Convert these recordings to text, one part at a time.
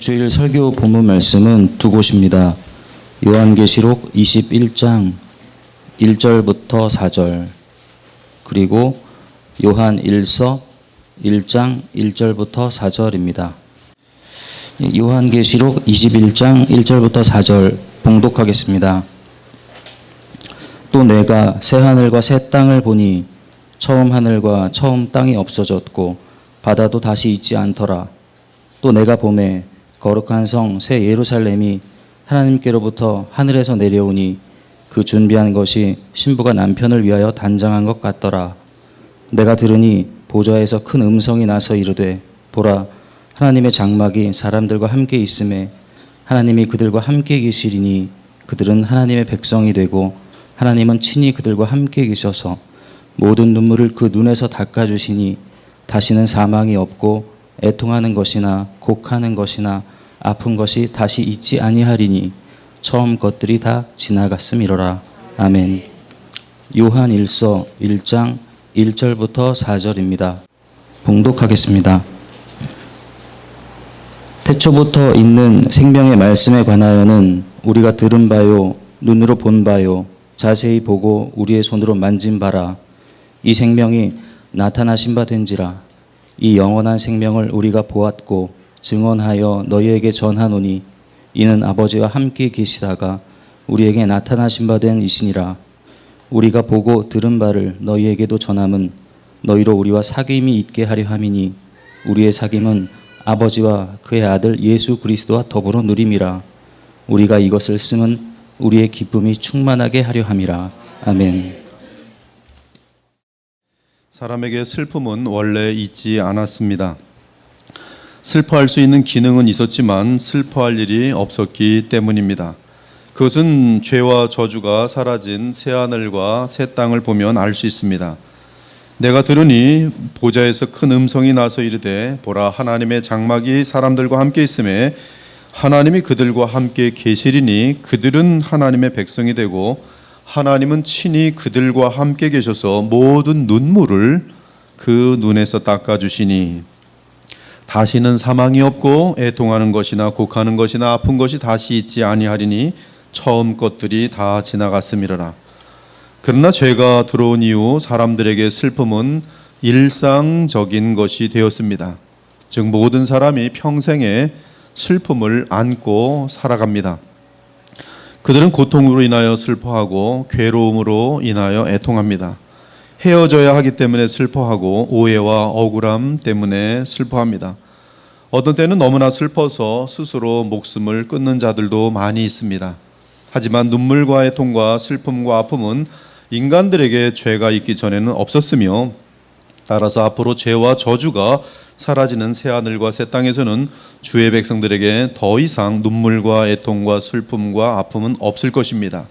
주일 설교 본문 말씀은 두 곳입니다. 요한계시록 21장 1절부터 4절, 그리고 요한 1서 1장 1절부터 4절입니다. 요한계시록 21장 1절부터 4절 봉독하겠습니다. 또 내가 새 하늘과 새 땅을 보니 처음 하늘과 처음 땅이 없어졌고 바다도 다시 있지 않더라. 또 내가 보매 거룩한 성 새 예루살렘이 하나님께로부터 하늘에서 내려오니 그 준비한 것이 신부가 남편을 위하여 단장한 것 같더라. 내가 들으니 보좌에서 큰 음성이 나서 이르되 보라, 하나님의 장막이 사람들과 함께 있음에 하나님이 그들과 함께 계시리니 그들은 하나님의 백성이 되고 하나님은 친히 그들과 함께 계셔서 모든 눈물을 그 눈에서 닦아주시니 다시는 사망이 없고 애통하는 것이나 곡하는 것이나 아픈 것이 다시 있지 아니하리니 처음 것들이 다 지나갔음이로라. 아멘. 요한 1서 1장 1절부터 4절입니다. 봉독하겠습니다. 태초부터 있는 생명의 말씀에 관하여는 우리가 들은 바요 눈으로 본 바요 자세히 보고 우리의 손으로 만진 바라. 이 생명이 나타나신 바 된지라. 이 영원한 생명을 우리가 보았고 증언하여 너희에게 전하노니 이는 아버지와 함께 계시다가 우리에게 나타나신 바 된 이시니라. 우리가 보고 들은 바를 너희에게도 전함은 너희로 우리와 사귐이 있게 하려 함이니 우리의 사귐은 아버지와 그의 아들 예수 그리스도와 더불어 누림이라. 우리가 이것을 쓰면 우리의 기쁨이 충만하게 하려 함이라. 아멘. 사람에게 슬픔은 원래 있지 않았습니다. 슬퍼할 수 있는 기능은 있었지만 슬퍼할 일이 없었기 때문입니다. 그것은 죄와 저주가 사라진 새하늘과 새 땅을 보면 알 수 있습니다. 내가 들으니 보좌에서 큰 음성이 나서 이르되 보라, 하나님의 장막이 사람들과 함께 있음에 하나님이 그들과 함께 계시리니 그들은 하나님의 백성이 되고 하나님은 친히 그들과 함께 계셔서 모든 눈물을 그 눈에서 닦아주시니 다시는 사망이 없고 애통하는 것이나 곡하는 것이나 아픈 것이 다시 있지 아니하리니 처음 것들이 다 지나갔음이로라. 그러나 죄가 들어온 이후 사람들에게 슬픔은 일상적인 것이 되었습니다. 즉 모든 사람이 평생에 슬픔을 안고 살아갑니다. 그들은 고통으로 인하여 슬퍼하고 괴로움으로 인하여 애통합니다. 헤어져야 하기 때문에 슬퍼하고 오해와 억울함 때문에 슬퍼합니다. 어떤 때는 너무나 슬퍼서 스스로 목숨을 끊는 자들도 많이 있습니다. 하지만 눈물과 애통과 슬픔과 아픔은 인간들에게 죄가 있기 전에는 없었으며 따라서 앞으로 죄와 저주가 사라지는 새하늘과 새 땅에서는 주의 백성들에게 더 이상 눈물과 애통과 슬픔과 아픔은 없을 것입니다.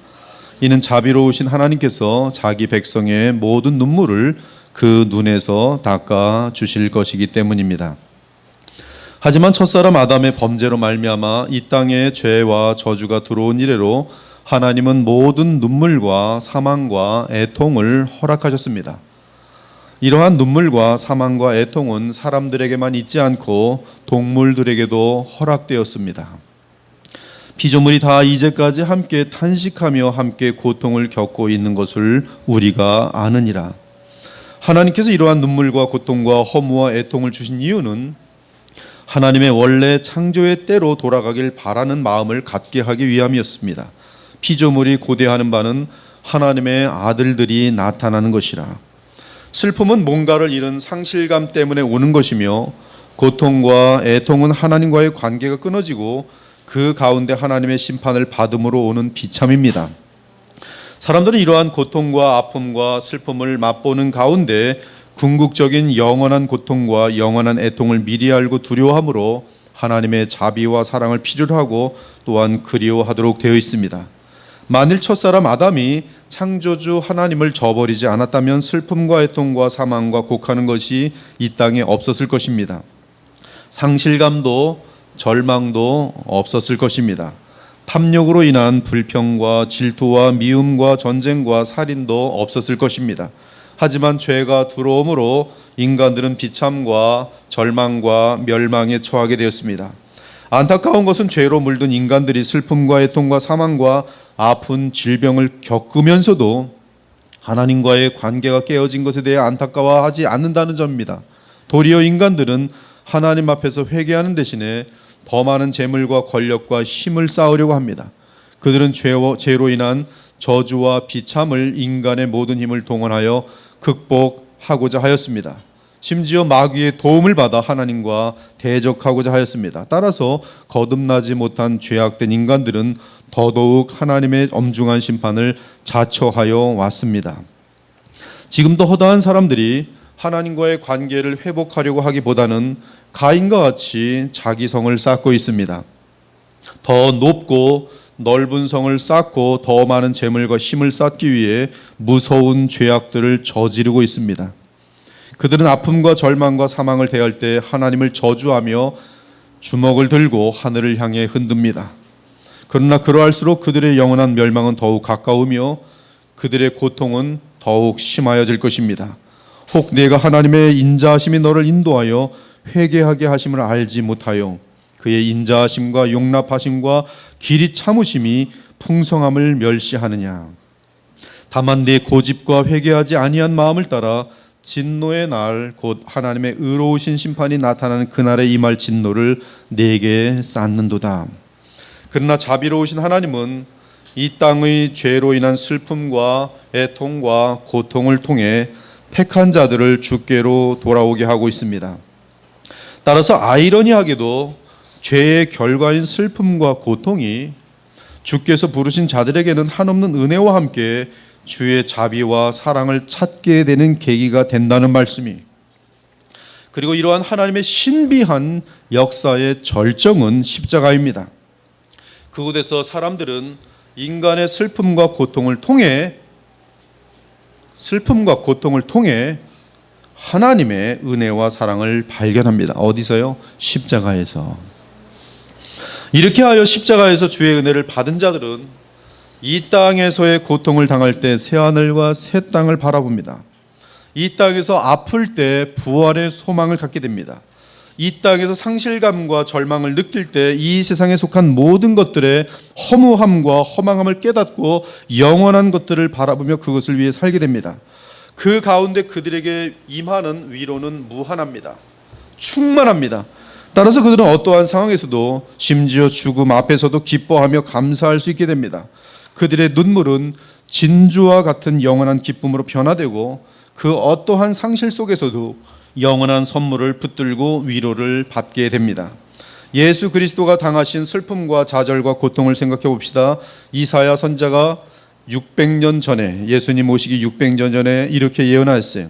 이는 자비로우신 하나님께서 자기 백성의 모든 눈물을 그 눈에서 닦아 주실 것이기 때문입니다. 하지만 첫사람 아담의 범죄로 말미암아 이 땅에 죄와 저주가 들어온 이래로 하나님은 모든 눈물과 사망과 애통을 허락하셨습니다. 이러한 눈물과 사망과 애통은 사람들에게만 있지 않고 동물들에게도 허락되었습니다. 피조물이 다 이제까지 함께 탄식하며 함께 고통을 겪고 있는 것을 우리가 아느니라. 하나님께서 이러한 눈물과 고통과 허무와 애통을 주신 이유는 하나님의 원래 창조의 때로 돌아가길 바라는 마음을 갖게 하기 위함이었습니다. 피조물이 고대하는 바는 하나님의 아들들이 나타나는 것이라. 슬픔은 뭔가를 잃은 상실감 때문에 오는 것이며 고통과 애통은 하나님과의 관계가 끊어지고 그 가운데 하나님의 심판을 받음으로 오는 비참입니다. 사람들은 이러한 고통과 아픔과 슬픔을 맛보는 가운데 궁극적인 영원한 고통과 영원한 애통을 미리 알고 두려워하므로 하나님의 자비와 사랑을 필요로 하고 또한 그리워하도록 되어 있습니다. 만일 첫사람 아담이 창조주 하나님을 저버리지 않았다면 슬픔과 애통과 사망과 곡하는 것이 이 땅에 없었을 것입니다. 상실감도 절망도 없었을 것입니다. 탐욕으로 인한 불평과 질투와 미움과 전쟁과 살인도 없었을 것입니다. 하지만 죄가 들어옴으로 인간들은 비참과 절망과 멸망에 처하게 되었습니다. 안타까운 것은 죄로 물든 인간들이 슬픔과 애통과 사망과 아픈 질병을 겪으면서도 하나님과의 관계가 깨어진 것에 대해 안타까워하지 않는다는 점입니다. 도리어 인간들은 하나님 앞에서 회개하는 대신에 더 많은 재물과 권력과 힘을 쌓으려고 합니다. 그들은 죄로 인한 저주와 비참을 인간의 모든 힘을 동원하여 극복하고자 하였습니다. 심지어 마귀의 도움을 받아 하나님과 대적하고자 하였습니다. 따라서 거듭나지 못한 죄악된 인간들은 더더욱 하나님의 엄중한 심판을 자처하여 왔습니다. 지금도 허다한 사람들이 하나님과의 관계를 회복하려고 하기보다는 가인과 같이 자기 성을 쌓고 있습니다. 더 높고 넓은 성을 쌓고 더 많은 재물과 힘을 쌓기 위해 무서운 죄악들을 저지르고 있습니다. 그들은 아픔과 절망과 사망을 대할 때 하나님을 저주하며 주먹을 들고 하늘을 향해 흔듭니다. 그러나 그러할수록 그들의 영원한 멸망은 더욱 가까우며 그들의 고통은 더욱 심하여질 것입니다. 혹 내가 하나님의 인자하심이 너를 인도하여 회개하게 하심을 알지 못하여 그의 인자하심과 용납하심과 길이 참으심이 풍성함을 멸시하느냐. 다만 내 고집과 회개하지 아니한 마음을 따라 진노의 날 곧 하나님의 의로우신 심판이 나타나는 그날에 임할 진노를 내게 쌓는도다. 그러나 자비로우신 하나님은 이 땅의 죄로 인한 슬픔과 애통과 고통을 통해 택한 자들을 주께로 돌아오게 하고 있습니다. 따라서 아이러니하게도 죄의 결과인 슬픔과 고통이 주께서 부르신 자들에게는 한없는 은혜와 함께 주의 자비와 사랑을 찾게 되는 계기가 된다는 말씀이, 그리고 이러한 하나님의 신비한 역사의 절정은 십자가입니다. 그곳에서 사람들은 인간의 슬픔과 고통을 통해 하나님의 은혜와 사랑을 발견합니다. 어디서요? 십자가에서. 이렇게 하여 십자가에서 주의 은혜를 받은 자들은 이 땅에서의 고통을 당할 때 새하늘과 새 땅을 바라봅니다. 이 땅에서 아플 때 부활의 소망을 갖게 됩니다. 이 땅에서 상실감과 절망을 느낄 때 이 세상에 속한 모든 것들의 허무함과 허망함을 깨닫고 영원한 것들을 바라보며 그것을 위해 살게 됩니다. 그 가운데 그들에게 임하는 위로는 무한합니다. 충만합니다. 따라서 그들은 어떠한 상황에서도 심지어 죽음 앞에서도 기뻐하며 감사할 수 있게 됩니다. 그들의 눈물은 진주와 같은 영원한 기쁨으로 변화되고 그 어떠한 상실 속에서도 영원한 선물을 붙들고 위로를 받게 됩니다. 예수 그리스도가 당하신 슬픔과 좌절과 고통을 생각해 봅시다. 이사야 선지자가 600년 전에, 예수님 오시기 600년 전에 이렇게 예언하였어요.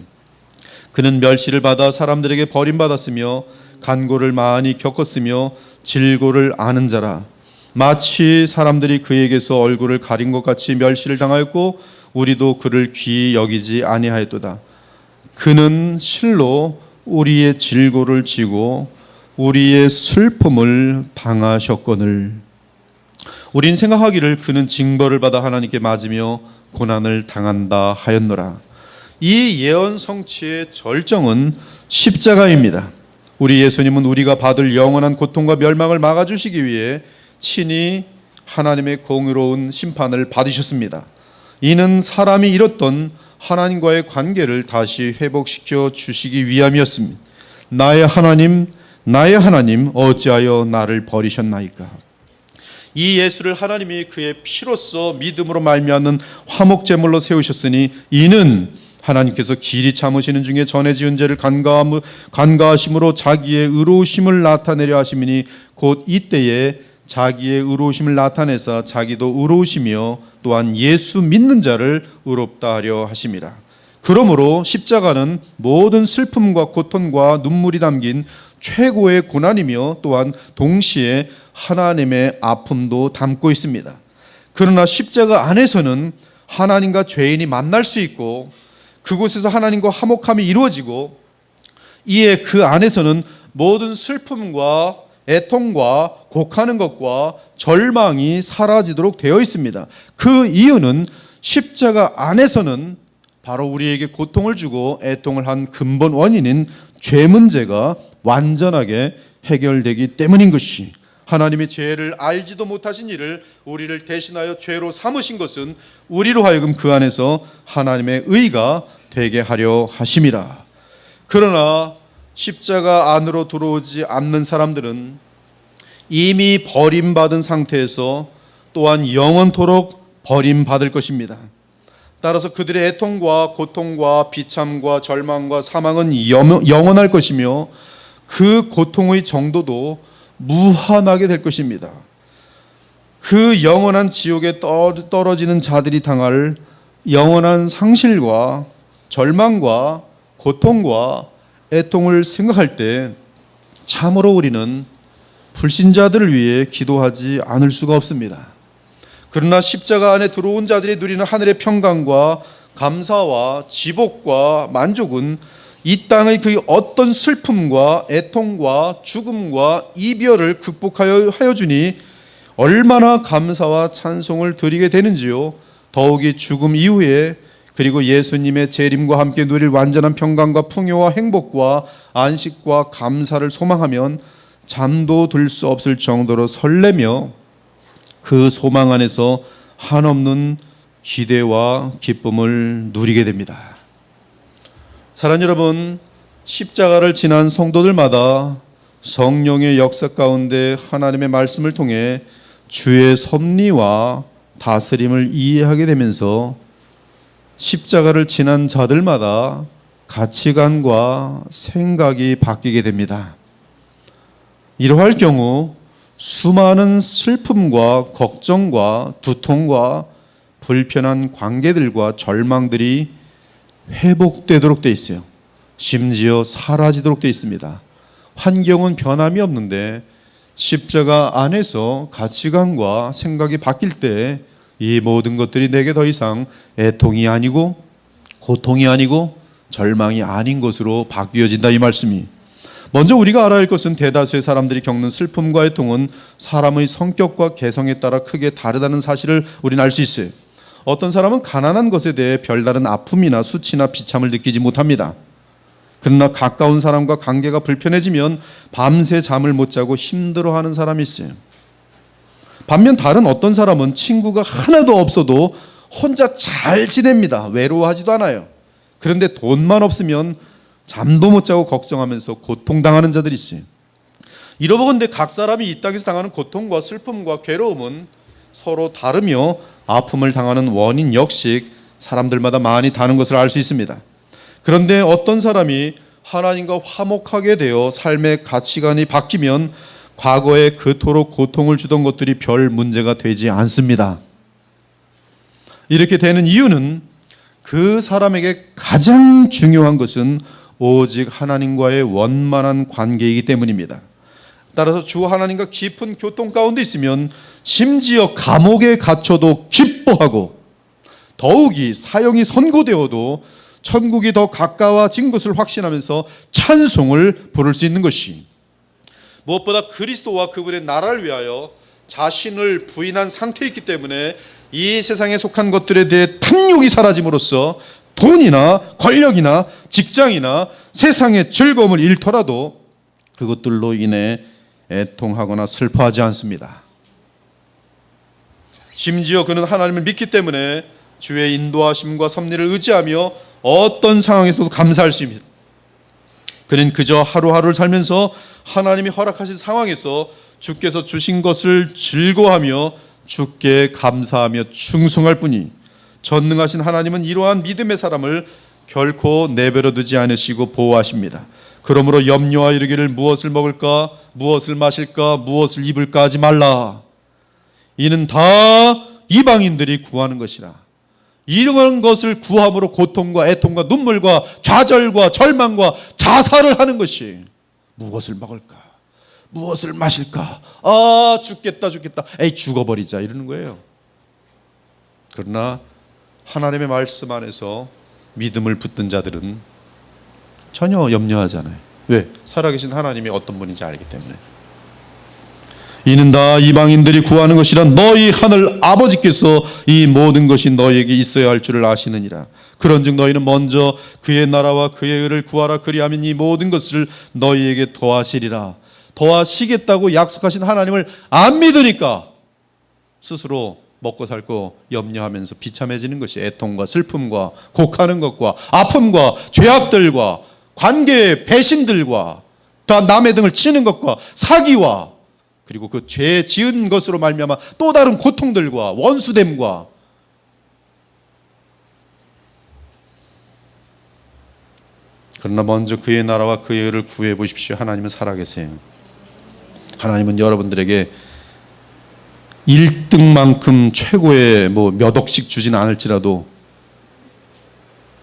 그는 멸시를 받아 사람들에게 버림받았으며 간고를 많이 겪었으며 질고를 아는 자라. 마치 사람들이 그에게서 얼굴을 가린 것 같이 멸시를 당하였고 우리도 그를 귀히 여기지 아니하였도다. 그는 실로 우리의 질고를 지고 우리의 슬픔을 당하셨거늘. 우린 생각하기를 그는 징벌을 받아 하나님께 맞으며 고난을 당한다 하였노라. 이 예언 성취의 절정은 십자가입니다. 우리 예수님은 우리가 받을 영원한 고통과 멸망을 막아주시기 위해 친히 하나님의 공의로운 심판을 받으셨습니다. 이는 사람이 잃었던 하나님과의 관계를 다시 회복시켜 주시기 위함이었습니다. 나의 하나님 어찌하여 나를 버리셨나이까. 이 예수를 하나님이 그의 피로써 믿음으로 말미암는 화목제물로 세우셨으니 이는 하나님께서 길이 참으시는 중에 전에 지은 죄를 간과하심으로 자기의 의로우심을 나타내려 하심이니 곧 이때에 자기의 의로우심을 나타내사 자기도 의로우시며 또한 예수 믿는 자를 의롭다 하려 하심이라. 그러므로 십자가는 모든 슬픔과 고통과 눈물이 담긴 최고의 고난이며 또한 동시에 하나님의 아픔도 담고 있습니다. 그러나 십자가 안에서는 하나님과 죄인이 만날 수 있고 그곳에서 하나님과 화목함이 이루어지고 이에 그 안에서는 모든 슬픔과 애통과 곡하는 것과 절망이 사라지도록 되어 있습니다. 그 이유는 십자가 안에서는 바로 우리에게 고통을 주고 애통을 한 근본 원인인 죄 문제가 완전하게 해결되기 때문인 것이 하나님이 죄를 알지도 못하신 이를 우리를 대신하여 죄로 삼으신 것은 우리로 하여금 그 안에서 하나님의 의가 되게 하려 하심이라. 그러나 십자가 안으로 들어오지 않는 사람들은 이미 버림받은 상태에서 또한 영원토록 버림받을 것입니다. 따라서 그들의 애통과 고통과 비참과 절망과 사망은 영원할 것이며 그 고통의 정도도 무한하게 될 것입니다. 그 영원한 지옥에 떨어지는 자들이 당할 영원한 상실과 절망과 고통과 애통을 생각할 때 참으로 우리는 불신자들을 위해 기도하지 않을 수가 없습니다. 그러나 십자가 안에 들어온 자들이 누리는 하늘의 평강과 감사와 지복과 만족은 이 땅의 그 어떤 슬픔과 애통과 죽음과 이별을 극복하여 주니 얼마나 감사와 찬송을 드리게 되는지요. 더욱이 죽음 이후에 그리고 예수님의 재림과 함께 누릴 완전한 평강과 풍요와 행복과 안식과 감사를 소망하면 잠도 들 수 없을 정도로 설레며 그 소망 안에서 한없는 기대와 기쁨을 누리게 됩니다. 사랑하는 여러분, 십자가를 지난 성도들마다 성령의 역사 가운데 하나님의 말씀을 통해 주의 섭리와 다스림을 이해하게 되면서 십자가를 지난 자들마다 가치관과 생각이 바뀌게 됩니다. 이러할 경우 수많은 슬픔과 걱정과 두통과 불편한 관계들과 절망들이 회복되도록 돼 있어요. 심지어 사라지도록 돼 있습니다. 환경은 변함이 없는데 십자가 안에서 가치관과 생각이 바뀔 때 이 모든 것들이 내게 더 이상 애통이 아니고 고통이 아니고 절망이 아닌 것으로 바뀌어진다, 이 말씀이. 먼저 우리가 알아야 할 것은 대다수의 사람들이 겪는 슬픔과 애통은 사람의 성격과 개성에 따라 크게 다르다는 사실을 우리는 알 수 있어요. 어떤 사람은 가난한 것에 대해 별다른 아픔이나 수치나 비참을 느끼지 못합니다. 그러나 가까운 사람과 관계가 불편해지면 밤새 잠을 못 자고 힘들어하는 사람이 있어요. 반면 다른 어떤 사람은 친구가 하나도 없어도 혼자 잘 지냅니다. 외로워하지도 않아요. 그런데 돈만 없으면 잠도 못 자고 걱정하면서 고통당하는 자들이 있어요. 이러보건대 각 사람이 이 땅에서 당하는 고통과 슬픔과 괴로움은 서로 다르며 아픔을 당하는 원인 역시 사람들마다 많이 다른 것을 알 수 있습니다. 그런데 어떤 사람이 하나님과 화목하게 되어 삶의 가치관이 바뀌면 과거에 그토록 고통을 주던 것들이 별 문제가 되지 않습니다. 이렇게 되는 이유는 그 사람에게 가장 중요한 것은 오직 하나님과의 원만한 관계이기 때문입니다. 따라서 주 하나님과 깊은 교통 가운데 있으면 심지어 감옥에 갇혀도 기뻐하고 더욱이 사형이 선고되어도 천국이 더 가까워진 것을 확신하면서 찬송을 부를 수 있는 것이, 무엇보다 그리스도와 그분의 나라를 위하여 자신을 부인한 상태에 있기 때문에 이 세상에 속한 것들에 대해 탐욕이 사라짐으로써 돈이나 권력이나 직장이나 세상의 즐거움을 잃더라도 그것들로 인해 애통하거나 슬퍼하지 않습니다. 심지어 그는 하나님을 믿기 때문에 주의 인도하심과 섭리를 의지하며 어떤 상황에서도 감사할 수 있습니다. 그는 그저 하루하루를 살면서 하나님이 허락하신 상황에서 주께서 주신 것을 즐거워하며 주께 감사하며 충성할 뿐이, 전능하신 하나님은 이러한 믿음의 사람을 결코 내버려 두지 않으시고 보호하십니다. 그러므로 염려하여 이르기를 무엇을 먹을까, 무엇을 마실까, 무엇을 입을까 하지 말라. 이는 다 이방인들이 구하는 것이라. 이런 것을 구함으로 고통과 애통과 눈물과 좌절과 절망과 자살을 하는 것이, 무엇을 먹을까, 무엇을 마실까, 아 죽겠다 에이 죽어버리자 이러는 거예요. 그러나 하나님의 말씀 안에서 믿음을 붙든 자들은 전혀 염려하지 않아요. 왜? 살아계신 하나님이 어떤 분인지 알기 때문에. 이는 다 이방인들이 구하는 것이라 너희 하늘 아버지께서 이 모든 것이 너희에게 있어야 할 줄을 아시느니라. 그런즉 너희는 먼저 그의 나라와 그의 의를 구하라. 그리하면 이 모든 것을 너희에게 더하시리라. 더하시겠다고 약속하신 하나님을 안 믿으니까 스스로 먹고 살고 염려하면서 비참해지는 것이 애통과 슬픔과 곡하는 것과 아픔과 죄악들과 관계의 배신들과 남의 등을 치는 것과 사기와 그리고 그 죄 지은 것으로 말미암아 또 다른 고통들과 원수됨과 그러나 먼저 그의 나라와 그의 의를 구해 보십시오. 하나님은 살아계세요. 하나님은 여러분들에게 1등만큼 최고의 몇 억씩 주지는 않을지라도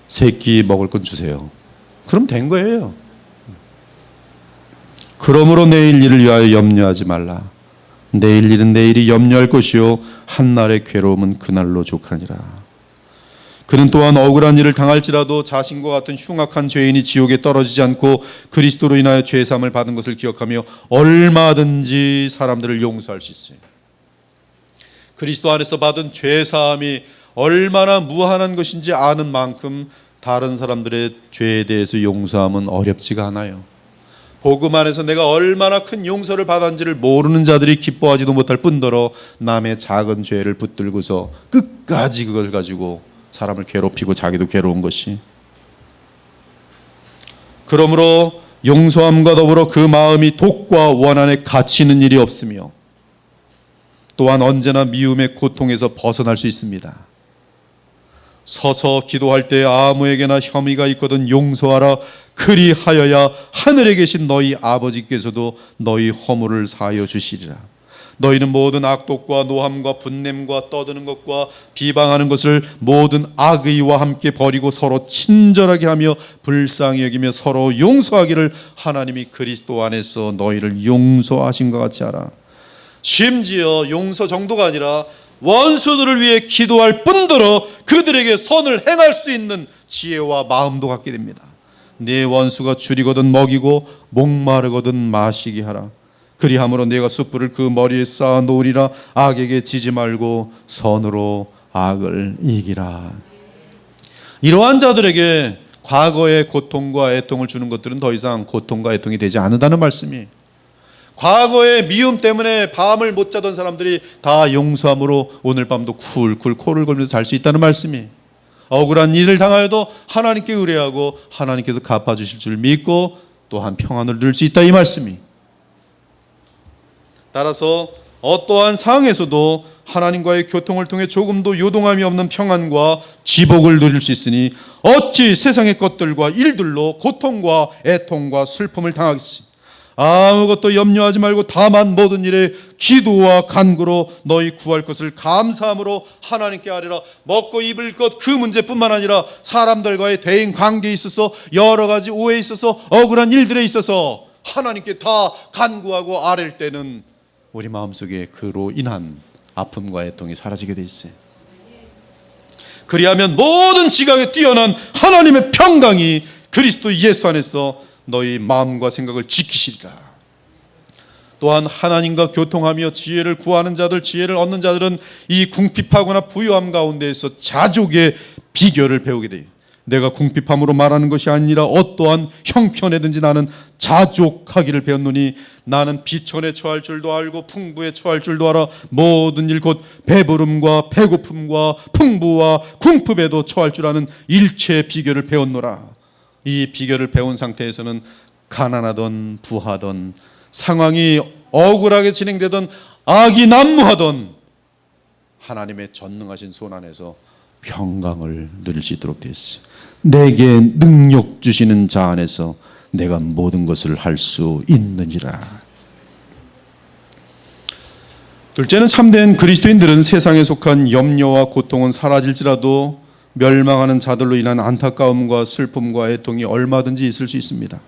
세 끼 먹을 건 주세요. 그럼 된 거예요. 그러므로 내일 일을 위하여 염려하지 말라. 내일 일은 내일이 염려할 것이요 한날의 괴로움은 그날로 족하니라. 그는 또한 억울한 일을 당할지라도 자신과 같은 흉악한 죄인이 지옥에 떨어지지 않고 그리스도로 인하여 죄사함을 받은 것을 기억하며 얼마든지 사람들을 용서할 수 있어요. 그리스도 안에서 받은 죄사함이 얼마나 무한한 것인지 아는 만큼 다른 사람들의 죄에 대해서 용서함은 어렵지가 않아요. 복음 안에서 내가 얼마나 큰 용서를 받았는지를 모르는 자들이 기뻐하지도 못할 뿐더러 남의 작은 죄를 붙들고서 끝까지 그걸 가지고 사람을 괴롭히고 자기도 괴로운 것이. 그러므로 용서함과 더불어 그 마음이 독과 원한에 갇히는 일이 없으며 또한 언제나 미움의 고통에서 벗어날 수 있습니다. 서서 기도할 때 아무에게나 혐의가 있거든 용서하라. 그리하여야 하늘에 계신 너희 아버지께서도 너희 허물을 사하여 주시리라. 너희는 모든 악독과 노함과 분냄과 떠드는 것과 비방하는 것을 모든 악의와 함께 버리고 서로 친절하게 하며 불쌍히 여기며 서로 용서하기를 하나님이 그리스도 안에서 너희를 용서하신 것 같이 하라. 심지어 용서 정도가 아니라 원수들을 위해 기도할 뿐더러 그들에게 선을 행할 수 있는 지혜와 마음도 갖게 됩니다. 네 원수가 줄이거든 먹이고 목마르거든 마시게 하라. 그리함으로 내가 숯불을 그 머리에 쌓아 놓으리라. 악에게 지지 말고 선으로 악을 이기라. 이러한 자들에게 과거의 고통과 애통을 주는 것들은 더 이상 고통과 애통이 되지 않는다는 말씀이, 과거의 미움 때문에 밤을 못 자던 사람들이 다 용서함으로 오늘 밤도 쿨쿨 코를 골면서 잘 수 있다는 말씀이, 억울한 일을 당하여도 하나님께 의뢰하고 하나님께서 갚아주실 줄 믿고 또한 평안을 누릴 수 있다, 이 말씀이. 따라서 어떠한 상황에서도 하나님과의 교통을 통해 조금도 요동함이 없는 평안과 지복을 누릴 수 있으니 어찌 세상의 것들과 일들로 고통과 애통과 슬픔을 당하겠습니까? 아무것도 염려하지 말고 다만 모든 일에 기도와 간구로 너희 구할 것을 감사함으로 하나님께 아뢰라. 먹고 입을 것 그 문제뿐만 아니라 사람들과의 대인 관계에 있어서 여러 가지 오해에 있어서 억울한 일들에 있어서 하나님께 다 간구하고 아랠 때는 우리 마음속에 그로 인한 아픔과 애통이 사라지게 돼 있어요. 그리하면 모든 지각에 뛰어난 하나님의 평강이 그리스도 예수 안에서 너희 마음과 생각을 지키시리라. 또한 하나님과 교통하며 지혜를 구하는 자들, 지혜를 얻는 자들은 이 궁핍하거나 부유함 가운데에서 자족의 비결을 배우게 돼요. 내가 궁핍함으로 말하는 것이 아니라 어떠한 형편에든지 나는 자족하기를 배웠노니 나는 비천에 처할 줄도 알고 풍부에 처할 줄도 알아. 모든 일 곧 배부름과 배고픔과 풍부와 궁핍에도 처할 줄 아는 일체의 비결을 배웠노라. 이 비결을 배운 상태에서는 가난하던 부하던 상황이 억울하게 진행되던 악이 난무하던 하나님의 전능하신 손 안에서 평강을 누릴 수 있도록 되었어요. 내게 능력 주시는 자 안에서 내가 모든 것을 할 수 있느니라. 둘째는 참된 그리스도인들은 세상에 속한 염려와 고통은 사라질지라도 멸망하는 자들로 인한 안타까움과 슬픔과 애통이 얼마든지 있을 수 있습니다.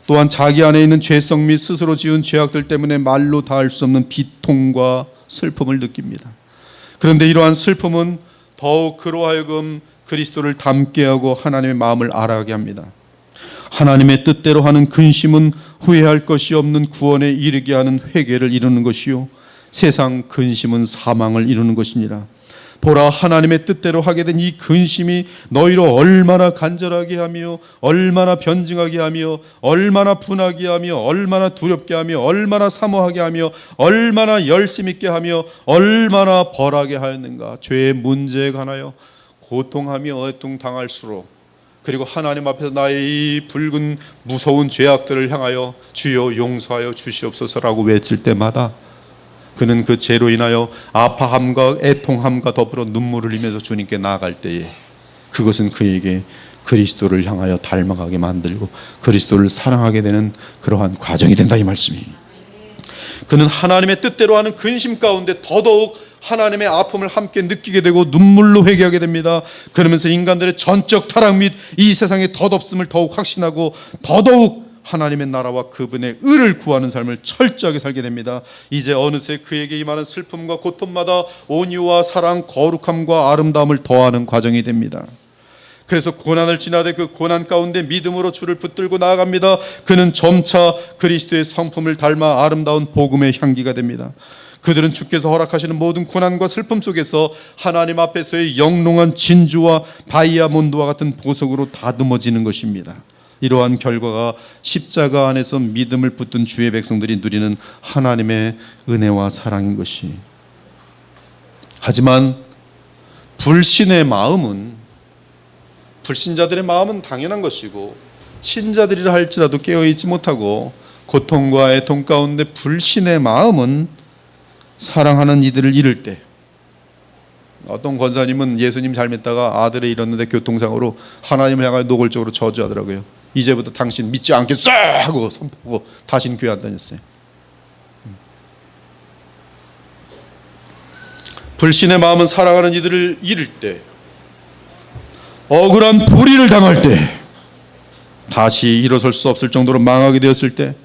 또한 자기 안에 있는 죄성 및 스스로 지은 죄악들 때문에 말로 다할 수 없는 비통과 슬픔을 느낍니다. 그런데 이러한 슬픔은 더욱 그로 하여금 그리스도를 닮게 하고 하나님의 마음을 알아가게 합니다. 하나님의 뜻대로 하는 근심은 후회할 것이 없는 구원에 이르게 하는 회개를 이루는 것이요 세상 근심은 사망을 이루는 것이니라. 보라, 하나님의 뜻대로 하게 된 이 근심이 너희를 얼마나 간절하게 하며 얼마나 변증하게 하며 얼마나 분하게 하며 얼마나 두렵게 하며 얼마나 사모하게 하며 얼마나 열심 있게 하며 얼마나 벌하게 하였는가. 죄의 문제에 관하여 고통하며 애통당할수록, 그리고 하나님 앞에서 나의 이 붉은 무서운 죄악들을 향하여 주여 용서하여 주시옵소서라고 외칠 때마다 그는 그 죄로 인하여 아파함과 애통함과 더불어 눈물을 흘리면서 주님께 나아갈 때에 그것은 그에게 그리스도를 향하여 닮아가게 만들고 그리스도를 사랑하게 되는 그러한 과정이 된다, 이 말씀이. 그는 하나님의 뜻대로 하는 근심 가운데 더더욱 하나님의 아픔을 함께 느끼게 되고 눈물로 회개하게 됩니다. 그러면서 인간들의 전적 타락 및 이 세상의 덧없음을 더욱 확신하고 더더욱 하나님의 나라와 그분의 의를 구하는 삶을 철저하게 살게 됩니다. 이제 어느새 그에게 임하는 슬픔과 고통마다 온유와 사랑, 거룩함과 아름다움을 더하는 과정이 됩니다. 그래서 고난을 지나되 그 고난 가운데 믿음으로 주를 붙들고 나아갑니다. 그는 점차 그리스도의 성품을 닮아 아름다운 복음의 향기가 됩니다. 그들은 주께서 허락하시는 모든 고난과 슬픔 속에서 하나님 앞에서의 영롱한 진주와 다이아몬드와 같은 보석으로 다듬어지는 것입니다. 이러한 결과가 십자가 안에서 믿음을 붙든 주의 백성들이 누리는 하나님의 은혜와 사랑인 것이. 하지만 불신의 마음은, 불신자들의 마음은 당연한 것이고 신자들이라 할지라도 깨어있지 못하고 고통과 애통 가운데 불신의 마음은 사랑하는 이들을 잃을 때, 어떤 권사님은 예수님 잘 믿다가 아들을 잃었는데 교통사고로 하나님을 향하여 노골적으로 저주하더라고요. 이제부터 당신 믿지 않겠어 하고 선포하고 다시는 교회 안 다녔어요. 불신의 마음은 사랑하는 이들을 잃을 때, 억울한 불의를 당할 때, 다시 일어설 수 없을 정도로 망하게 되었을 때,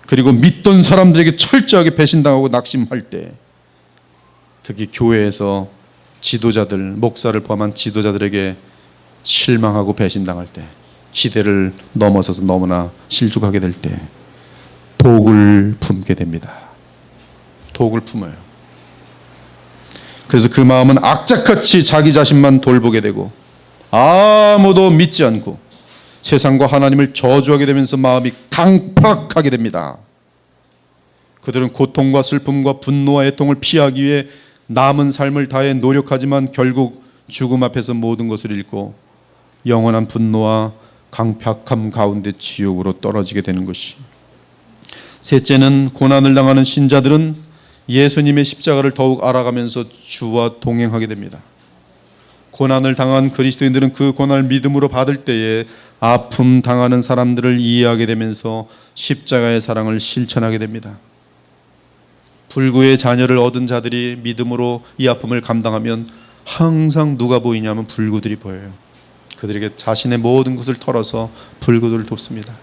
그리고 믿던 사람들에게 철저하게 배신당하고 낙심할 때, 특히 교회에서 지도자들, 목사를 포함한 지도자들에게 실망하고 배신당할 때, 기대를 넘어서서 너무나 실족하게 될 때 독을 품게 됩니다. 독을 품어요. 그래서 그 마음은 악착같이 자기 자신만 돌보게 되고 아무도 믿지 않고 세상과 하나님을 저주하게 되면서 마음이 강팍하게 됩니다. 그들은 고통과 슬픔과 분노와 애통을 피하기 위해 남은 삶을 다해 노력하지만 결국 죽음 앞에서 모든 것을 잃고 영원한 분노와 강팍함 가운데 지옥으로 떨어지게 되는 것이. 셋째는, 고난을 당하는 신자들은 예수님의 십자가를 더욱 알아가면서 주와 동행하게 됩니다. 고난을 당한 그리스도인들은 그 고난을 믿음으로 받을 때에 아픔 당하는 사람들을 이해하게 되면서 십자가의 사랑을 실천하게 됩니다. 불구의 자녀를 얻은 자들이 믿음으로 이 아픔을 감당하면 항상 누가 보이냐면 불구들이 보여요. 그들에게 자신의 모든 것을 털어서 불구들을 돕습니다.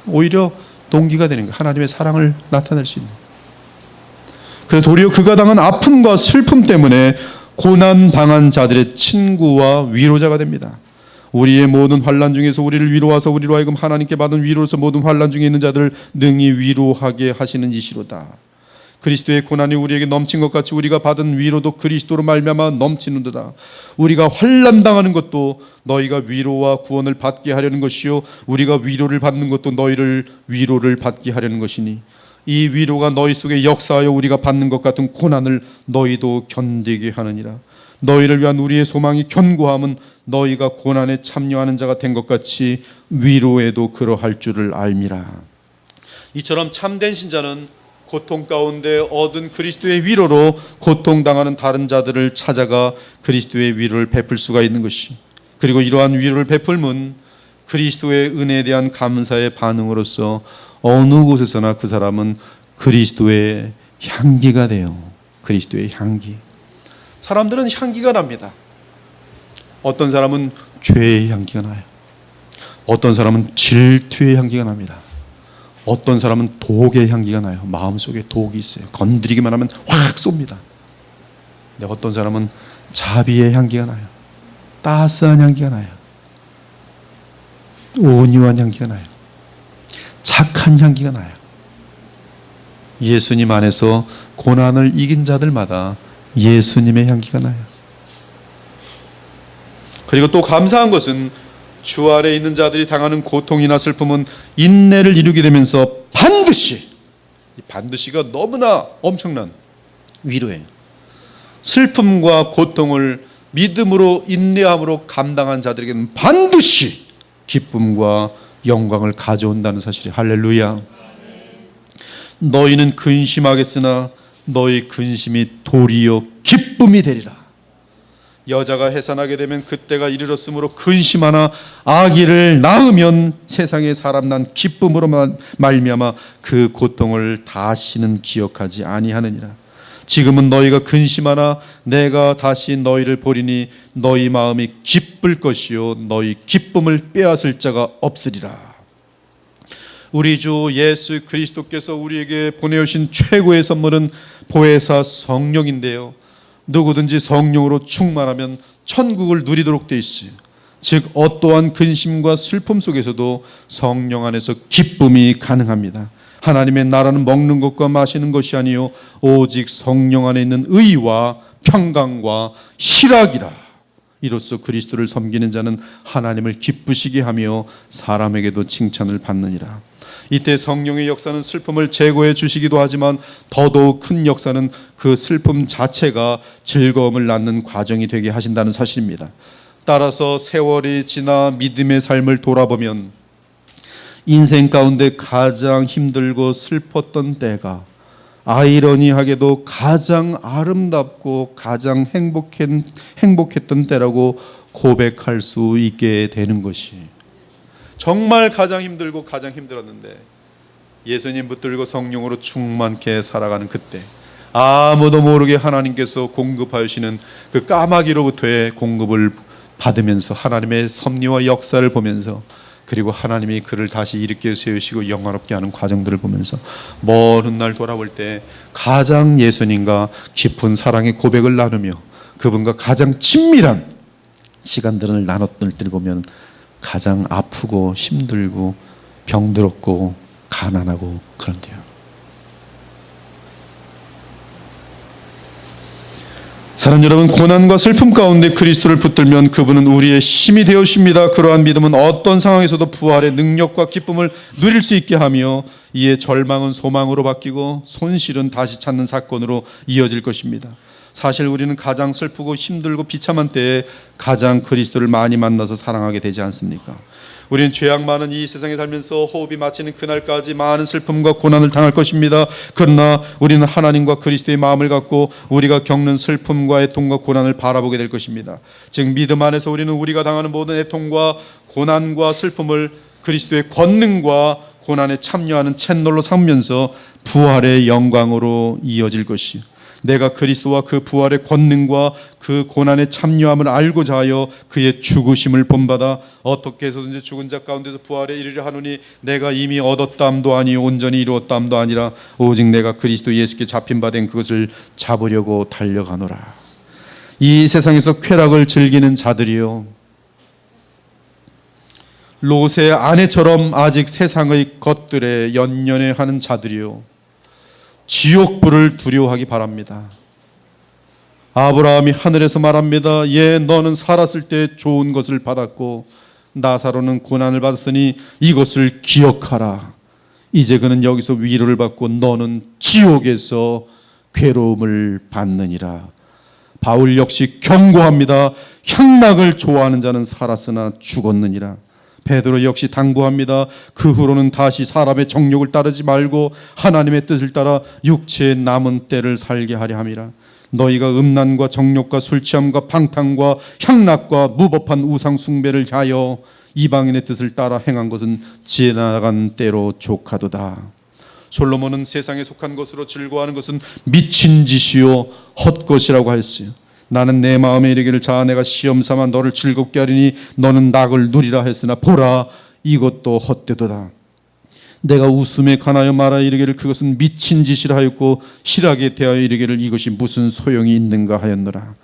오히려 동기가 되는 거예요. 하나님의 사랑을 나타낼 수 있는. 그래서 도리어 그가 당한 아픔과 슬픔 때문에 고난 당한 자들의 친구와 위로자가 됩니다. 우리의 모든 환난 중에서 우리를 위로하사 우리로 하여금 하나님께 받은 위로로서 모든 환난 중에 있는 자들을 능히 위로하게 하시는 이시로다. 그리스도의 고난이 우리에게 넘친 것 같이 우리가 받은 위로도 그리스도로 말미암아 넘치는도다. 우리가 환난 당하는 것도 너희가 위로와 구원을 받게 하려는 것이요 우리가 위로를 받는 것도 너희를 위로를 받게 하려는 것이니 이 위로가 너희 속에 역사하여 우리가 받는 것 같은 고난을 너희도 견디게 하느니라. 너희를 위한 우리의 소망이 견고함은 너희가 고난에 참여하는 자가 된 것 같이 위로에도 그러할 줄을 알미라. 이처럼 참된 신자는 고통 가운데 얻은 그리스도의 위로로 고통당하는 다른 자들을 찾아가 그리스도의 위로를 베풀 수가 있는 것이, 그리고 이러한 위로를 베풀면 그리스도의 은혜에 대한 감사의 반응으로서 어느 곳에서나 그 사람은 그리스도의 향기가 돼요. 그리스도의 향기. 사람들은 향기가 납니다. 어떤 사람은 죄의 향기가 나요. 어떤 사람은 질투의 향기가 납니다. 어떤 사람은 독의 향기가 나요. 마음속에 독이 있어요. 건드리기만 하면 확 쏩니다. 근데 어떤 사람은 자비의 향기가 나요. 따스한 향기가 나요. 온유한 향기가 나요. 착한 향기가 나요. 예수님 안에서 고난을 이긴 자들마다 예수님의 향기가 나요. 그리고 또 감사한 것은 주 안에 있는 자들이 당하는 고통이나 슬픔은 인내를 이루게 되면서 반드시, 이 반드시가 너무나 엄청난 위로예요. 슬픔과 고통을 믿음으로 인내함으로 감당한 자들에게는 반드시 기쁨과 영광을 가져온다는 사실이 할렐루야. 너희는 근심하겠으나 너희 근심이 도리어 기쁨이 되리라. 여자가 해산하게 되면 그때가 이르렀으므로 근심하나 아기를 낳으면 세상에 사람 난 기쁨으로 말미암아 그 고통을 다시는 기억하지 아니하느니라. 지금은 너희가 근심하나 내가 다시 너희를 보리니 너희 마음이 기쁠 것이요 너희 기쁨을 빼앗을 자가 없으리라. 우리 주 예수 그리스도께서 우리에게 보내오신 최고의 선물은 보혜사 성령인데요, 누구든지 성령으로 충만하면 천국을 누리도록 되어 있어요. 즉 어떠한 근심과 슬픔 속에서도 성령 안에서 기쁨이 가능합니다. 하나님의 나라는 먹는 것과 마시는 것이 아니요 오직 성령 안에 있는 의와 평강과 희락이라. 이로써 그리스도를 섬기는 자는 하나님을 기쁘시게 하며 사람에게도 칭찬을 받느니라. 이때 성령의 역사는 슬픔을 제거해 주시기도 하지만 더더욱 큰 역사는 그 슬픔 자체가 즐거움을 낳는 과정이 되게 하신다는 사실입니다. 따라서 세월이 지나 믿음의 삶을 돌아보면 인생 가운데 가장 힘들고 슬펐던 때가 아이러니하게도 가장 아름답고 가장 행복했던 때라고 고백할 수 있게 되는 것이, 정말 가장 힘들고 가장 힘들었는데 예수님 붙들고 성령으로 충만케 살아가는 그때 아무도 모르게 하나님께서 공급하시는 그 까마귀로부터의 공급을 받으면서 하나님의 섭리와 역사를 보면서, 그리고 하나님이 그를 다시 일으켜 세우시고 영화롭게 하는 과정들을 보면서 먼 훗날 돌아볼 때 가장 예수님과 깊은 사랑의 고백을 나누며 그분과 가장 친밀한 시간들을 나눴을 때를 보면 가장 아프고 힘들고 병들었고 가난하고 그런데요. 사랑 여러분, 고난과 슬픔 가운데 그리스도를 붙들면 그분은 우리의 힘이 되어십니다. 그러한 믿음은 어떤 상황에서도 부활의 능력과 기쁨을 누릴 수 있게 하며 이에 절망은 소망으로 바뀌고 손실은 다시 찾는 사건으로 이어질 것입니다. 사실 우리는 가장 슬프고 힘들고 비참한 때에 가장 그리스도를 많이 만나서 사랑하게 되지 않습니까? 우리는 죄악 많은 이 세상에 살면서 호흡이 마치는 그날까지 많은 슬픔과 고난을 당할 것입니다. 그러나 우리는 하나님과 그리스도의 마음을 갖고 우리가 겪는 슬픔과 애통과 고난을 바라보게 될 것입니다. 즉 믿음 안에서 우리는 우리가 당하는 모든 애통과 고난과 슬픔을 그리스도의 권능과 고난에 참여하는 채널로 삼으면서 부활의 영광으로 이어질 것이요, 내가 그리스도와 그 부활의 권능과 그 고난에 참여함을 알고자 하여 그의 죽으심을 본받아 어떻게 해서든지 죽은 자 가운데서 부활에 이르려 하노니 내가 이미 얻었다함도 아니요 온전히 이루었다함도 아니라 오직 내가 그리스도 예수께 잡힌 바 된 그것을 잡으려고 달려가노라. 이 세상에서 쾌락을 즐기는 자들이요, 롯의 아내처럼 아직 세상의 것들에 연연해하는 자들이요, 지옥불을 두려워하기 바랍니다. 아브라함이 하늘에서 말합니다. 예, 너는 살았을 때 좋은 것을 받았고 나사로는 고난을 받았으니 이것을 기억하라. 이제 그는 여기서 위로를 받고 너는 지옥에서 괴로움을 받느니라. 바울 역시 경고합니다. 향락을 좋아하는 자는 살았으나 죽었느니라. 베드로 역시 당부합니다. 그 후로는 다시 사람의 정욕을 따르지 말고 하나님의 뜻을 따라 육체의 남은 때를 살게 하려 함이라. 너희가 음란과 정욕과 술취함과 방탕과 향락과 무법한 우상 숭배를 하여 이방인의 뜻을 따라 행한 것은 지나간 때로 족하도다. 솔로몬은 세상에 속한 것으로 즐거워하는 것은 미친 짓이요 헛것이라고 하였어요. 나는 내 마음에 이르기를 자아 내가 시험 삼아 너를 즐겁게 하리니 너는 낙을 누리라 했으나 보라 이것도 헛되도다. 내가 웃음에 관하여 말하 이르기를 그것은 미친 짓이라 하였고 실하게 대하여 이르기를 이것이 무슨 소용이 있는가 하였노라.